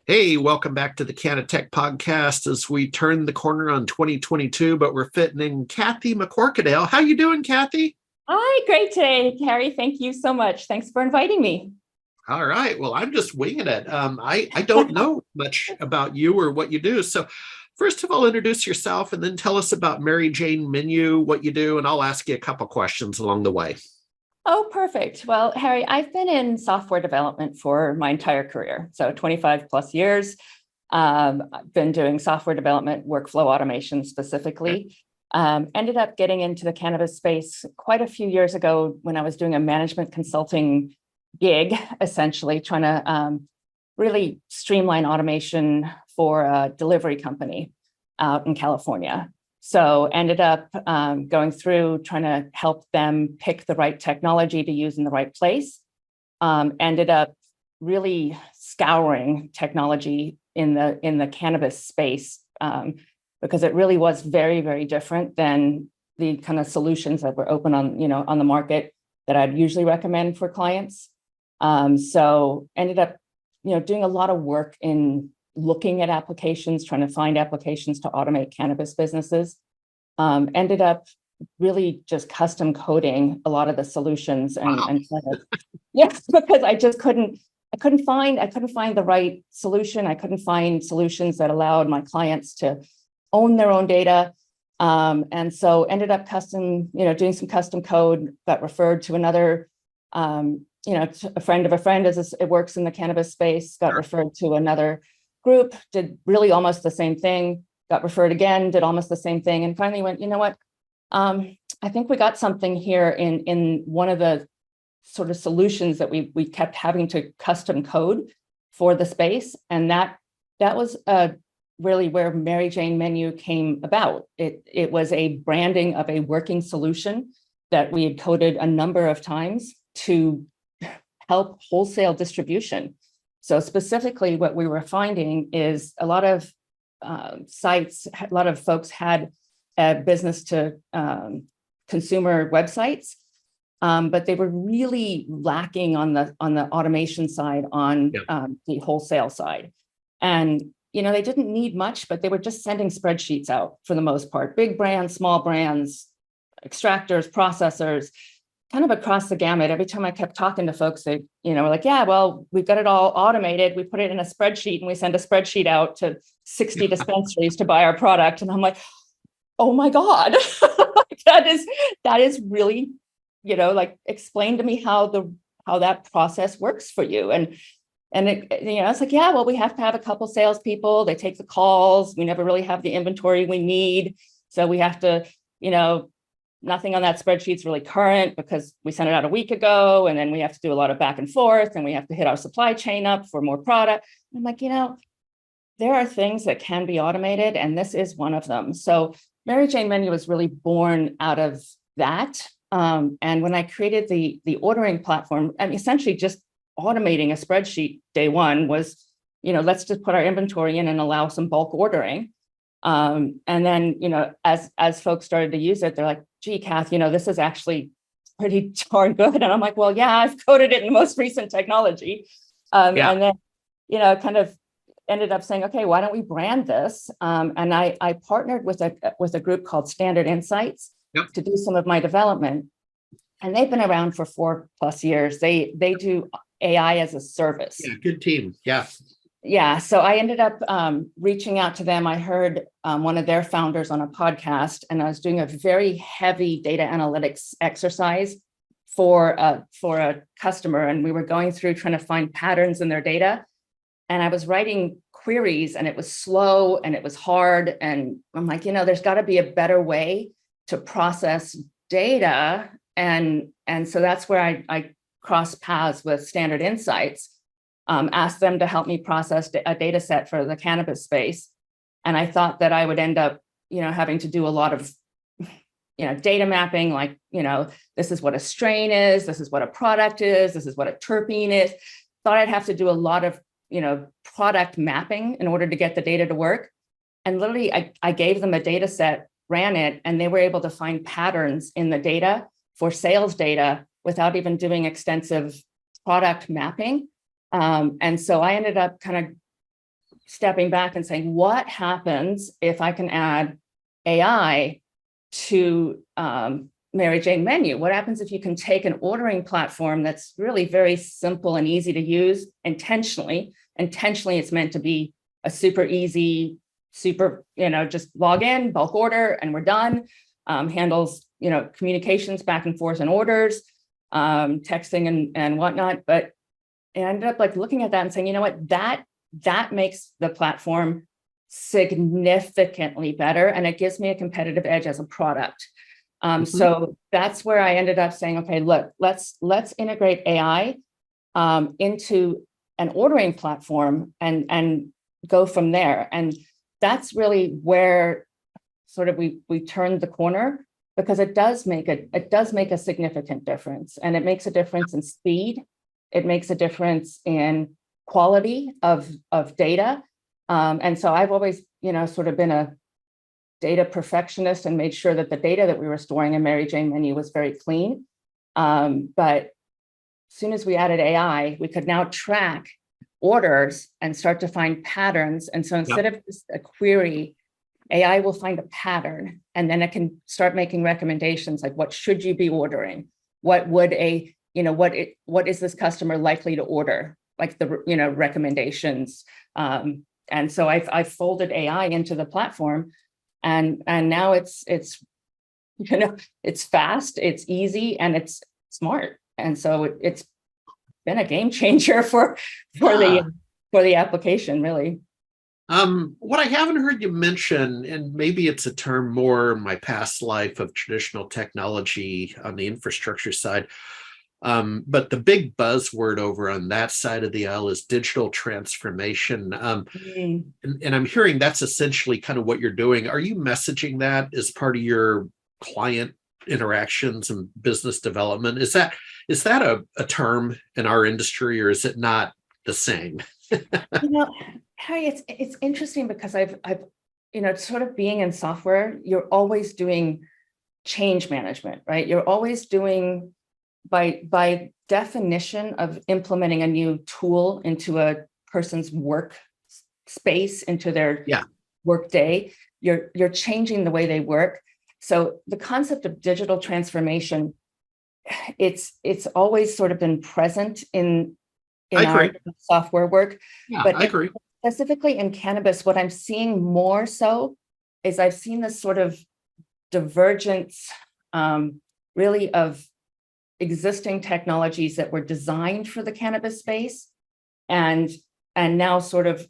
Hey, welcome back to the CannaTech podcast as we turn the corner on 2022, but we're fitting in Cathy McCorquodale. How you doing, Cathy? Hi, great day, Carrie. Thank you so much. Thanks for inviting me. All right. Well, I'm just winging it. I don't know much about you or what you do. So first of all, introduce yourself and then tell us about MaryJane Menu, what you do, and I'll ask you a couple questions along the way. Oh, perfect. Well, Harry, I've been in software development for my entire career, so 25 plus years. I've been doing software development, workflow automation specifically. Ended up getting into the cannabis space quite a few years ago when I was doing a management consulting gig, essentially trying to really streamline automation for a delivery company out in California. So ended up going through trying to help them pick the right technology to use in the right place. Ended up really scouring technology in the cannabis space because it really was very, very different than the kind of solutions that were open on the market that I'd usually recommend for clients. So ended up doing a lot of work in looking at applications, trying to find applications to automate cannabis businesses. Ended up really just custom coding a lot of the solutions and because I couldn't find the right solution. I couldn't find solutions that allowed my clients to own their own data. And so ended up doing some custom code, got referred to another a friend of a friend as it works in the cannabis space, got referred to another group, did really almost the same thing, got referred again, did almost the same thing, and finally went, you know what, I think we got something here in one of the sort of solutions that we kept having to custom code for the space. And that was really where MaryJane Menu came about. It was a branding of a working solution that we had coded a number of times to help wholesale distribution. So specifically what we were finding is a lot of sites, a lot of folks had a business to consumer websites, but they were really lacking on the automation side on the wholesale side. And they didn't need much, but they were just sending spreadsheets out for the most part, big brands, small brands, extractors, processors, kind of across the gamut. Every time I kept talking to folks, they, were like, yeah, well, we've got it all automated. We put it in a spreadsheet and we send a spreadsheet out to 60 dispensaries to buy our product. And I'm like, oh my God, that is really, explain to me how that process works for you. And it's like, yeah, well, we have to have a couple salespeople. They take the calls. We never really have the inventory we need. So we have to, nothing on that spreadsheet's really current because we sent it out a week ago. And then we have to do a lot of back and forth and we have to hit our supply chain up for more product. I'm like, there are things that can be automated and this is one of them. So MaryJane Menu was really born out of that. And when I created the ordering platform, and essentially just automating a spreadsheet day one was, let's just put our inventory in and allow some bulk ordering. And then, as folks started to use it, they're like, gee, Kath, this is actually pretty darn good. And I'm like, well, yeah, I've coded it in the most recent technology. And then, kind of ended up saying, okay, why don't we brand this? And I partnered with a group called Standard Insights to do some of my development. And they've been around for 4+ years. They do AI as a service. Yeah, good team. Yeah. Yeah. So I ended up reaching out to them. I heard one of their founders on a podcast, and I was doing a very heavy data analytics exercise for a customer. And we were going through trying to find patterns in their data. And I was writing queries and it was slow and it was hard. And I'm like, there's got to be a better way to process data. And so that's where I crossed paths with Standard Insights. Asked them to help me process a data set for the cannabis space. And I thought that I would end up, having to do a lot of, data mapping, like, this is what a strain is, this is what a product is, this is what a terpene is. Thought I'd have to do a lot of, product mapping in order to get the data to work. And literally I gave them a data set, ran it, and they were able to find patterns in the data for sales data without even doing extensive product mapping. And so I ended up kind of stepping back and saying, what happens if I can add AI to MaryJane menu? What happens if you can take an ordering platform that's really very simple and easy to use intentionally? Intentionally, it's meant to be a super easy, just log in, bulk order, and we're done. Handles, communications back and forth and orders, texting and whatnot. But I ended up like looking at that and saying, you know what, that makes the platform significantly better, and it gives me a competitive edge as a product. So that's where I ended up saying, okay, look, let's integrate AI into an ordering platform and go from there. And that's really where sort of we turned the corner, because it does make a significant difference, and it makes a difference in speed. It makes a difference in quality of data. And so I've always, sort of been a data perfectionist and made sure that the data that we were storing in MaryJane menu was very clean. But as soon as we added AI, we could now track orders and start to find patterns. And so instead of just a query, AI will find a pattern, and then it can start making recommendations like, what should you be ordering? What would what is this customer likely to order? Like the, recommendations. And so I've folded AI into the platform, and now it's fast, it's easy, and it's smart. And so it's been a game changer for the application, really. What I haven't heard you mention, and maybe it's a term more in my past life of traditional technology on the infrastructure side, but the big buzzword over on that side of the aisle is digital transformation. And I'm hearing that's essentially kind of what you're doing. Are you messaging that as part of your client interactions and business development? Is that a term in our industry, or is it not the same? Harry, it's interesting because I've sort of being in software, you're always doing change management, right? You're always doing, by definition of implementing a new tool into a person's work space, into their work day, you're changing the way they work. So the concept of digital transformation, it's always sort of been present in our software work. But I agree. Specifically in cannabis, what I'm seeing more so is I've seen this sort of divergence, really, of existing technologies that were designed for the cannabis space, and now sort of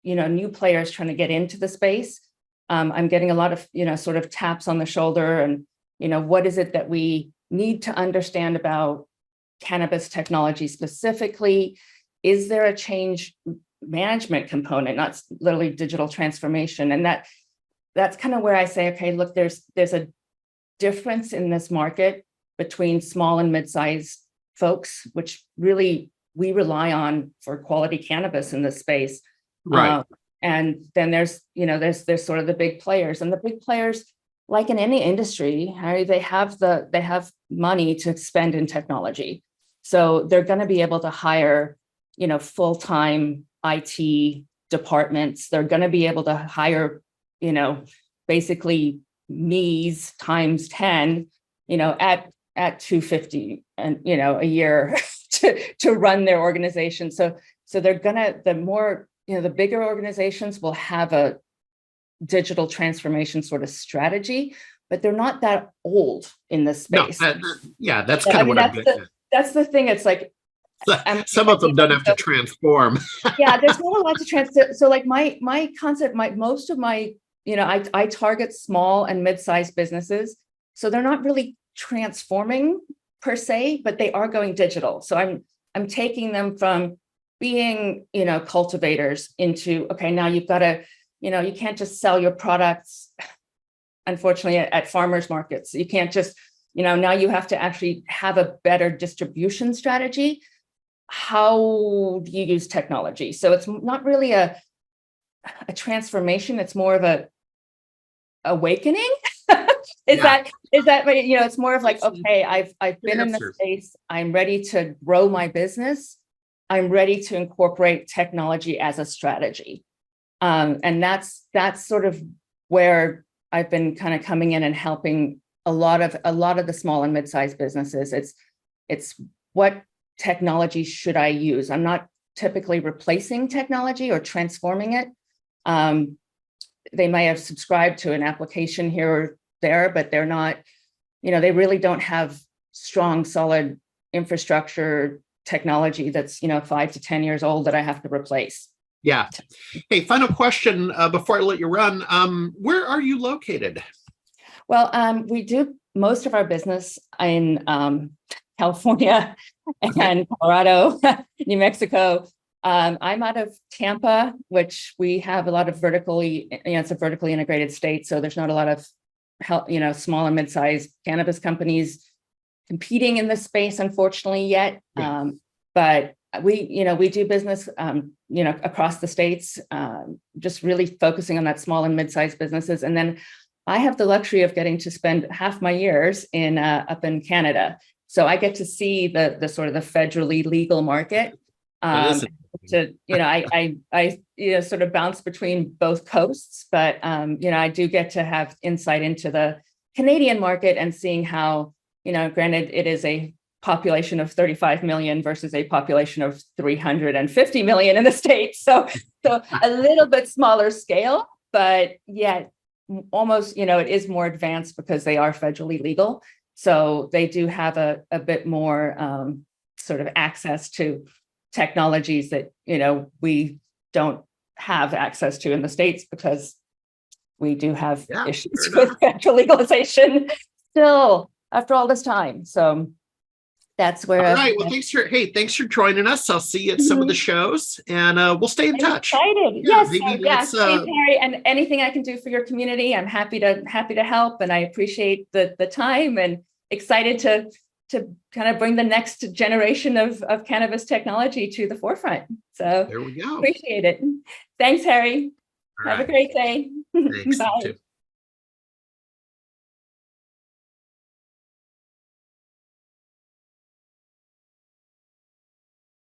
new players trying to get into the space. I'm getting a lot of sort of taps on the shoulder, and what is it that we need to understand about cannabis technology specifically? Is there a change management component, not literally digital transformation? And that's kind of where I say, okay, look, there's a difference in this market between small and mid-sized folks, which really we rely on for quality cannabis in this space. Right. And then there's sort of the big players, and the big players, like in any industry, Harry, they have money to spend in technology. So they're going to be able to hire, full-time IT departments. They're going to be able to hire, basically me's times 10, at $250 and a year to run their organization. So they're the bigger organizations will have a digital transformation sort of strategy, but they're not that old in this space. No, that's kind of what I'm getting at. That's the thing. It's like some of them don't have to transform. Yeah, there's not a lot to transform. So like my concept, most of my, I target small and mid-sized businesses. So they're not really transforming per se, but they are going digital. So I'm taking them from being, cultivators into, okay, now you've got to, you can't just sell your products, unfortunately, at farmers markets. You can't just, now you have to actually have a better distribution strategy. How do you use technology? So it's not really a transformation. It's more of a awakening. Is that it's more of like, okay, I've been in this space. I'm ready to grow my business. I'm ready to incorporate technology as a strategy. And that's sort of where I've been kind of coming in and helping a lot of the small and mid-sized businesses. It's what technology should I use? I'm not typically replacing technology or transforming it. They may have subscribed to an application here or there, but they're not, they really don't have strong, solid infrastructure technology that's, 5 to 10 years old that I have to replace. Yeah. Hey, final question before I let you run. Where are you located? Well, we do most of our business in California and Colorado, New Mexico. I'm out of Tampa, which we have a lot of it's a vertically integrated state. So there's not a lot of small and mid-sized cannabis companies competing in this space, unfortunately, yet. Yeah. But we do business, across the states, just really focusing on that small and mid-sized businesses. And then I have the luxury of getting to spend half my years up in Canada. So I get to see the sort of the federally legal market. I sort of bounce between both coasts, but I do get to have insight into the Canadian market and seeing how, granted, it is a population of 35 million versus a population of 350 million in the States. So a little bit smaller scale, but yet almost, it is more advanced because they are federally legal. So they do have a bit more sort of access to technologies that, we don't have access to in the States because we do have issues with federal legalization still after all this time. So that's where. All right. Well, thanks for joining us. I'll see you at some of the shows, and we'll stay in touch. Excited. Yes. Thanks, Harry. And anything I can do for your community, I'm happy to help. And I appreciate the time and excited to kind of bring the next generation of cannabis technology to the forefront. So there we go. Appreciate it. Thanks, Harry. Have a great day. Thanks. Bye.